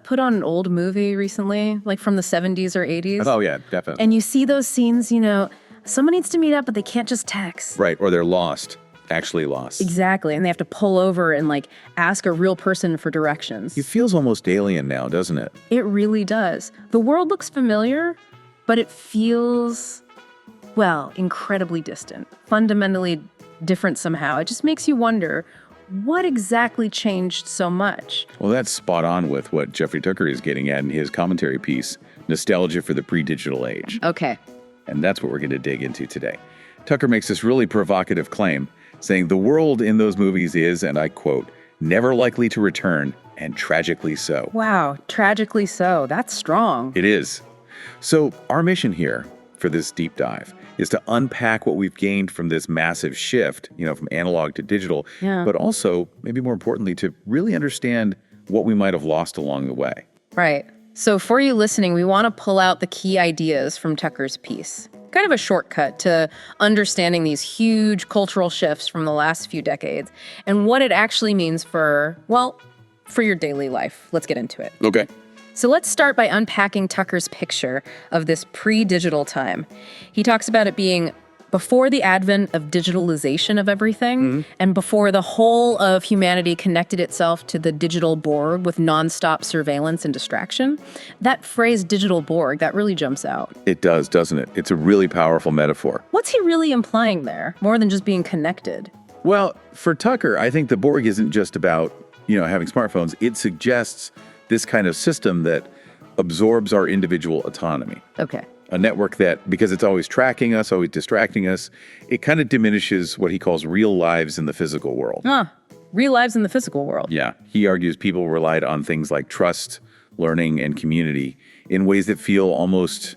put on an old movie recently, like from the 70s or 80s? Oh, yeah, definitely. And you see those scenes, someone needs to meet up, but they can't just text. Right, or they're lost, actually lost. Exactly, and they have to pull over and, ask a real person for directions. It feels almost alien now, doesn't it? It really does. The world looks familiar, but it feels, incredibly distant, fundamentally different somehow. It just makes you wonder, what exactly changed so much? Well, that's spot on with what Jeffrey Tucker is getting at in his commentary piece, Nostalgia for the Pre-Digital Age. Okay. And that's what we're going to dig into today. Tucker makes this really provocative claim, saying the world in those movies is, and I quote, never likely to return, and tragically so. Wow, tragically so. That's strong. It is. So our mission here for this deep dive is to unpack what we've gained from this massive shift, from analog to digital, but also, maybe more importantly, to really understand what we might have lost along the way. Right. So for you listening, we want to pull out the key ideas from Tucker's piece. Kind of a shortcut to understanding these huge cultural shifts from the last few decades and what it actually means for your daily life. Let's get into it. Okay. So let's start by unpacking Tucker's picture of this pre-digital time. He talks about it being before the advent of digitalization of everything and before the whole of humanity connected itself to the digital Borg with nonstop surveillance and distraction. That phrase digital Borg, that really jumps out. It does, doesn't it? It's a really powerful metaphor. What's he really implying there, more than just being connected? Well, for Tucker, I think the Borg isn't just about, having smartphones. It suggests this kind of system that absorbs our individual autonomy. Okay. A network that, because it's always tracking us, always distracting us, it kind of diminishes what he calls real lives in the physical world. Real lives in the physical world. Yeah. He argues people relied on things like trust, learning, and community in ways that feel almost,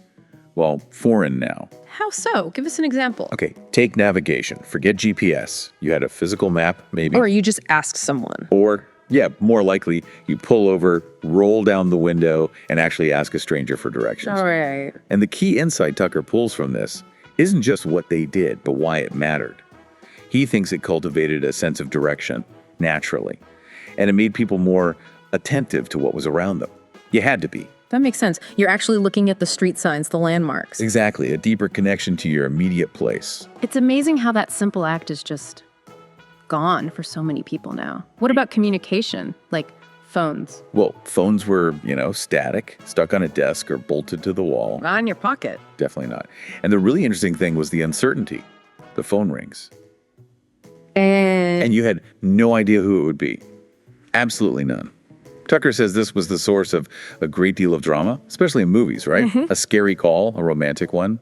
foreign now. How so? Give us an example. Okay, take navigation. Forget GPS. You had a physical map, maybe. Or you just ask someone. Or, more likely, you pull over, roll down the window, and actually ask a stranger for directions. All right. And the key insight Tucker pulls from this isn't just what they did, but why it mattered. He thinks it cultivated a sense of direction, naturally, and it made people more attentive to what was around them. You had to be. That makes sense. You're actually looking at the street signs, the landmarks. Exactly, a deeper connection to your immediate place. It's amazing how that simple act is just gone for so many people now. What about communication, like phones? Well, phones were, static, stuck on a desk or bolted to the wall. Not in your pocket. Definitely not. And the really interesting thing was the uncertainty. The phone rings. And you had no idea who it would be. Absolutely none. Tucker says this was the source of a great deal of drama, especially in movies, right? A scary call, a romantic one.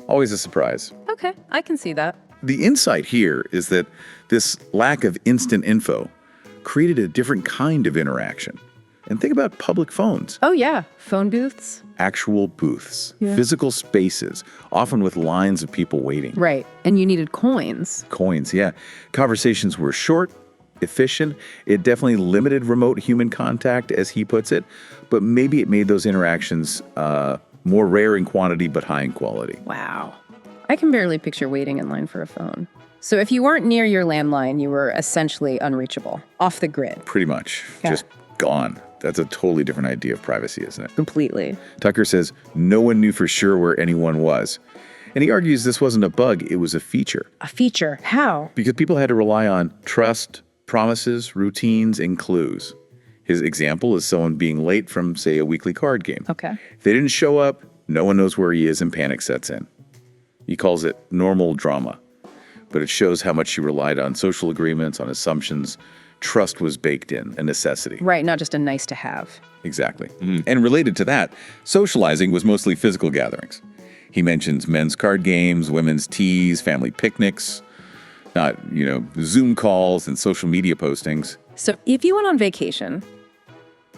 Always a surprise. Okay, I can see that. The insight here is that this lack of instant info created a different kind of interaction. And think about public phones. Oh yeah, phone booths. Actual booths, physical spaces, often with lines of people waiting. Right, and you needed coins. Coins, yeah. Conversations were short, efficient. It definitely limited remote human contact, as he puts it, but maybe it made those interactions more rare in quantity but high in quality. Wow. I can barely picture waiting in line for a phone. So if you weren't near your landline, you were essentially unreachable, off the grid. Pretty much. Yeah. Just gone. That's a totally different idea of privacy, isn't it? Completely. Tucker says no one knew for sure where anyone was. And he argues this wasn't a bug, it was a feature. A feature? How? Because people had to rely on trust, promises, routines, and clues. His example is someone being late from, say, a weekly card game. Okay. If they didn't show up, no one knows where he is and panic sets in. He calls it normal drama, but it shows how much she relied on social agreements, on assumptions. Trust was baked in, a necessity. Right, not just a nice to have. Exactly. And related to that, socializing was mostly physical gatherings. He mentions men's card games, women's teas, family picnics, not, Zoom calls and social media postings. So if you went on vacation,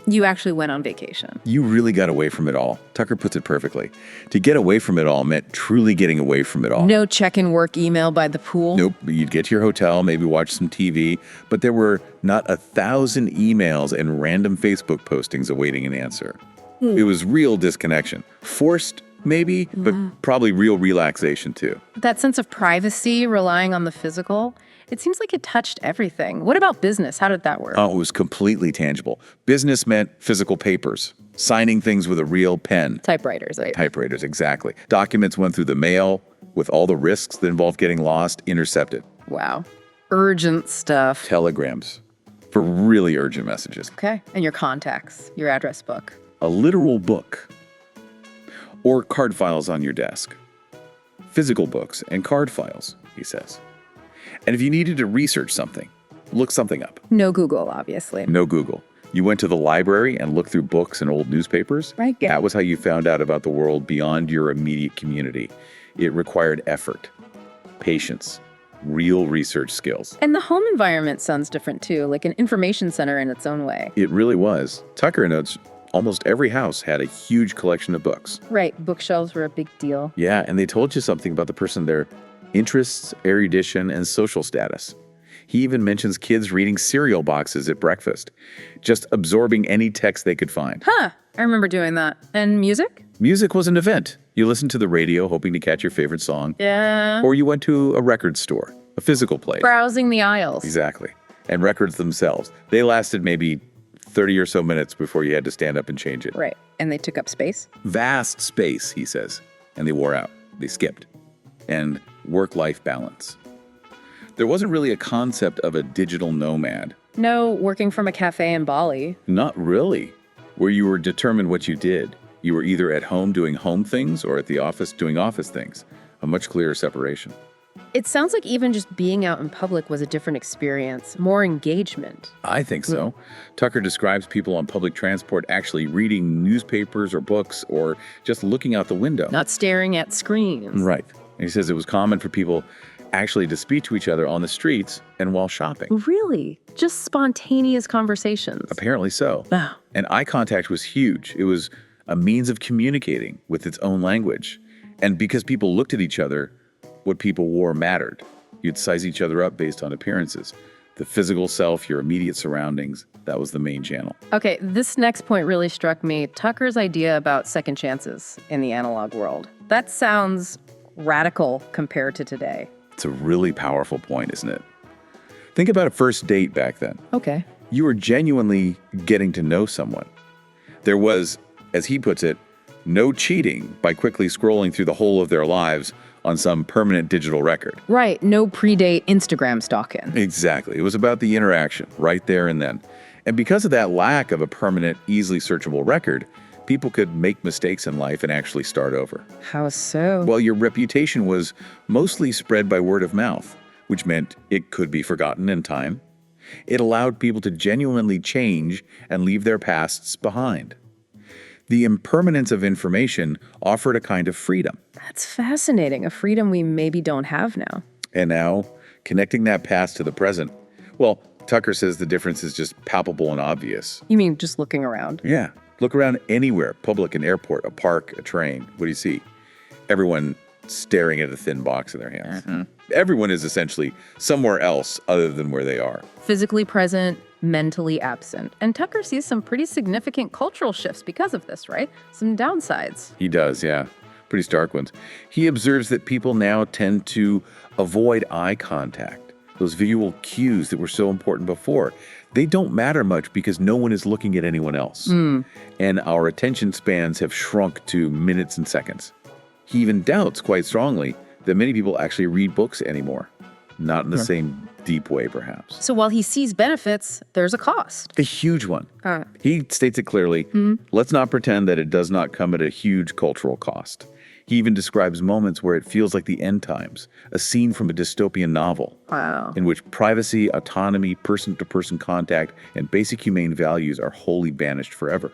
you actually went on vacation. You really got away from it all. Tucker puts it perfectly. To get away from it all meant truly getting away from it all. No check-in work email by the pool? Nope. You'd get to your hotel, maybe watch some TV, but there were not 1,000 emails and random Facebook postings awaiting an answer. It was real disconnection. Forced, maybe, but probably real relaxation too. That sense of privacy, relying on the physical, It seems like it touched everything. What about business? How did that work? Oh, it was completely tangible. Business meant physical papers, signing things with a real pen. Typewriters, right? Typewriters, exactly. Documents went through the mail with all the risks that involved getting lost, intercepted. Wow. Urgent stuff. Telegrams for really urgent messages. Okay. And your contacts, your address book. A literal book. Or card files on your desk. Physical books and card files, he says. And if you needed to research something, look something up. No Google, obviously. No Google. You went to the library and looked through books and old newspapers. Right. Yeah. That was how you found out about the world beyond your immediate community. It required effort, patience, real research skills. And the home environment sounds different too, like an information center in its own way. It really was. Tucker notes almost every house had a huge collection of books. Right. Bookshelves were a big deal. Yeah, and they told you something about the person, their interests, erudition, and social status. He even mentions kids reading cereal boxes at breakfast, just absorbing any text they could find. Huh. I remember doing that. And music? Music was an event. You listened to the radio hoping to catch your favorite song. Yeah. Or you went to a record store, a physical place. Browsing the aisles. Exactly. And records themselves. They lasted maybe 30 or so minutes before you had to stand up and change it. Right. And they took up space? Vast space, he says. And they wore out. They skipped. And work-life balance. There wasn't really a concept of a digital nomad. No working from a cafe in Bali. Not really. Where you were determined what you did. You were either at home doing home things or at the office doing office things. A much clearer separation. It sounds like even just being out in public was a different experience, more engagement. I think so. Tucker describes people on public transport actually reading newspapers or books or just looking out the window. Not staring at screens. Right. And he says it was common for people actually to speak to each other on the streets and while shopping. Really? Just spontaneous conversations. Apparently so. Wow. And eye contact was huge. It was a means of communicating with its own language. And because people looked at each other, what people wore mattered. You'd size each other up based on appearances. The physical self, your immediate surroundings, that was the main channel. Okay, this next point really struck me. Tucker's idea about second chances in the analog world. That sounds radical compared to today. It's a really powerful point, isn't it? Think about a first date back then. Okay. You were genuinely getting to know someone. There was, as he puts it, no cheating by quickly scrolling through the whole of their lives on some permanent digital record. Right, no pre-date Instagram stalking. Exactly. It was about the interaction right there and then. And because of that lack of a permanent, easily searchable record, people could make mistakes in life and actually start over. How so? Well, your reputation was mostly spread by word of mouth, which meant it could be forgotten in time. It allowed people to genuinely change and leave their pasts behind. The impermanence of information offered a kind of freedom. That's fascinating, a freedom we maybe don't have now. And now, connecting that past to the present, well, Tucker says the difference is just palpable and obvious. You mean just looking around? Yeah. Look around anywhere, public, an airport, a park, a train. What do you see? Everyone staring at a thin box in their hands. Mm-hmm. Everyone is essentially somewhere else other than where they are. Physically present, mentally absent. And Tucker sees some pretty significant cultural shifts because of this, right? Some downsides. He does, yeah. Pretty stark ones. He observes that people now tend to avoid eye contact. Those visual cues that were so important before. They don't matter much because no one is looking at anyone else. And our attention spans have shrunk to minutes and seconds. He even doubts quite strongly that many people actually read books anymore. Not in the same deep way, perhaps. So while he sees benefits, there's a cost. A huge one. He states it clearly. Let's not pretend that it does not come at a huge cultural cost. He even describes moments where it feels like the end times, a scene from a dystopian novel. Wow. In which privacy, autonomy, person-to-person contact, and basic humane values are wholly banished forever.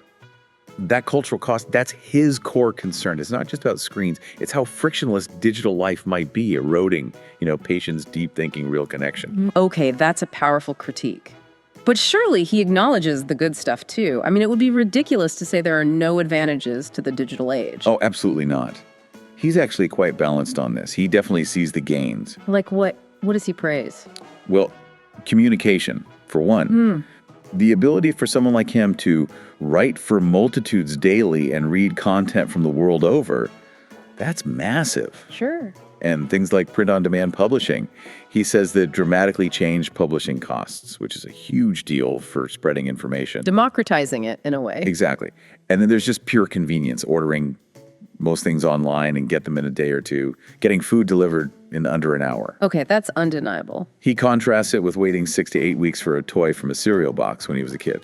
That cultural cost, that's his core concern. It's not just about screens. It's how frictionless digital life might be, eroding, patience, deep thinking, real connection. Okay, that's a powerful critique. But surely he acknowledges the good stuff too. I mean, it would be ridiculous to say there are no advantages to the digital age. Oh, absolutely not. He's actually quite balanced on this. He definitely sees the gains. Like what? What does he praise? Well, communication, for one. The ability for someone like him to write for multitudes daily and read content from the world over, That's massive. Sure. And things like print-on-demand publishing, he says that dramatically changed publishing costs, which is a huge deal for spreading information. Democratizing it in a way. Exactly. And then there's just pure convenience, ordering most things online and get them in a day or two, getting food delivered in under an hour. Okay, that's undeniable. He contrasts it with waiting 6 to 8 weeks for a toy from a cereal box when he was a kid.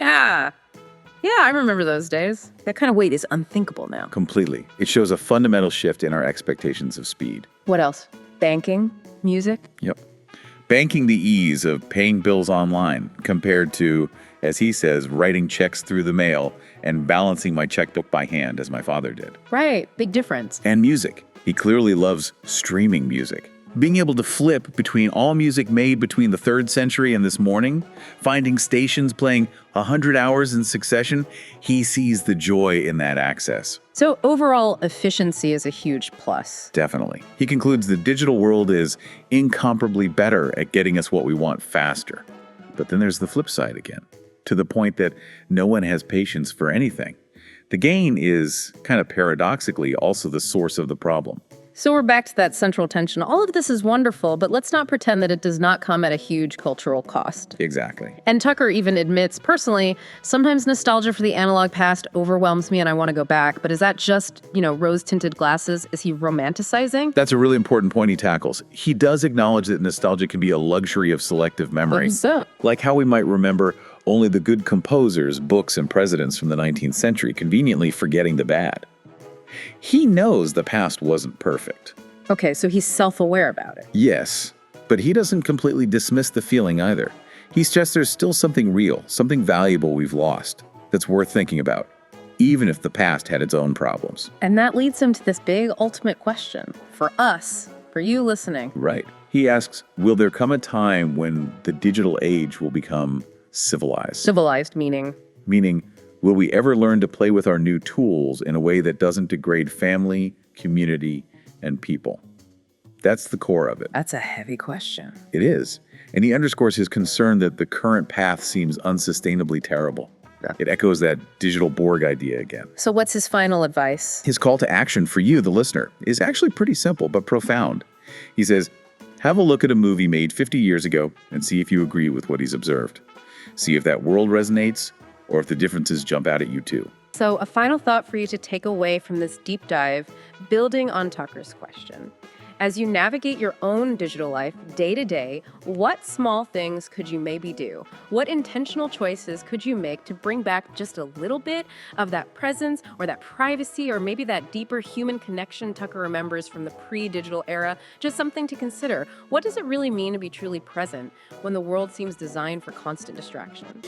Yeah, I remember those days. That kind of wait is unthinkable now. Completely. It shows a fundamental shift in our expectations of speed. What else? Banking? Music? Yep. Banking the ease of paying bills online compared to, as he says, writing checks through the mail and balancing my checkbook by hand as my father did. Right, big difference. And music. He clearly loves streaming music. Being able to flip between all music made between the 3rd century and this morning, finding stations playing 100 hours in succession, he sees the joy in that access. So overall, efficiency is a huge plus. Definitely. He concludes the digital world is incomparably better at getting us what we want faster. But then there's the flip side again, to the point that no one has patience for anything. The gain is, kind of paradoxically, also the source of the problem. So we're back to that central tension. All of this is wonderful, but let's not pretend that it does not come at a huge cultural cost. Exactly. And Tucker even admits, personally, sometimes nostalgia for the analog past overwhelms me and I want to go back. But is that just, rose-tinted glasses? Is he romanticizing? That's a really important point he tackles. He does acknowledge that nostalgia can be a luxury of selective memory. So? Like how we might remember only the good composers, books, and presidents from the 19th century, conveniently forgetting the bad. He knows the past wasn't perfect. Okay, so he's self-aware about it. Yes, but he doesn't completely dismiss the feeling either. He suggests there's still something real, something valuable we've lost, that's worth thinking about, even if the past had its own problems. And that leads him to this big ultimate question. For us, for you listening. Right. He asks, will there come a time when the digital age will become civilized? Civilized meaning? Meaning, will we ever learn to play with our new tools in a way that doesn't degrade family, community, and people? That's the core of it. That's a heavy question. It is. And he underscores his concern that the current path seems unsustainably terrible. Yeah. It echoes that digital Borg idea again. So what's his final advice? His call to action for you, the listener, is actually pretty simple but profound. He says, have a look at a movie made 50 years ago and see if you agree with what he's observed. See if that world resonates, or if the differences jump out at you too. So a final thought for you to take away from this deep dive, building on Tucker's question. As you navigate your own digital life day to day, what small things could you maybe do? What intentional choices could you make to bring back just a little bit of that presence or that privacy or maybe that deeper human connection Tucker remembers from the pre-digital era? Just something to consider. What does it really mean to be truly present when the world seems designed for constant distraction?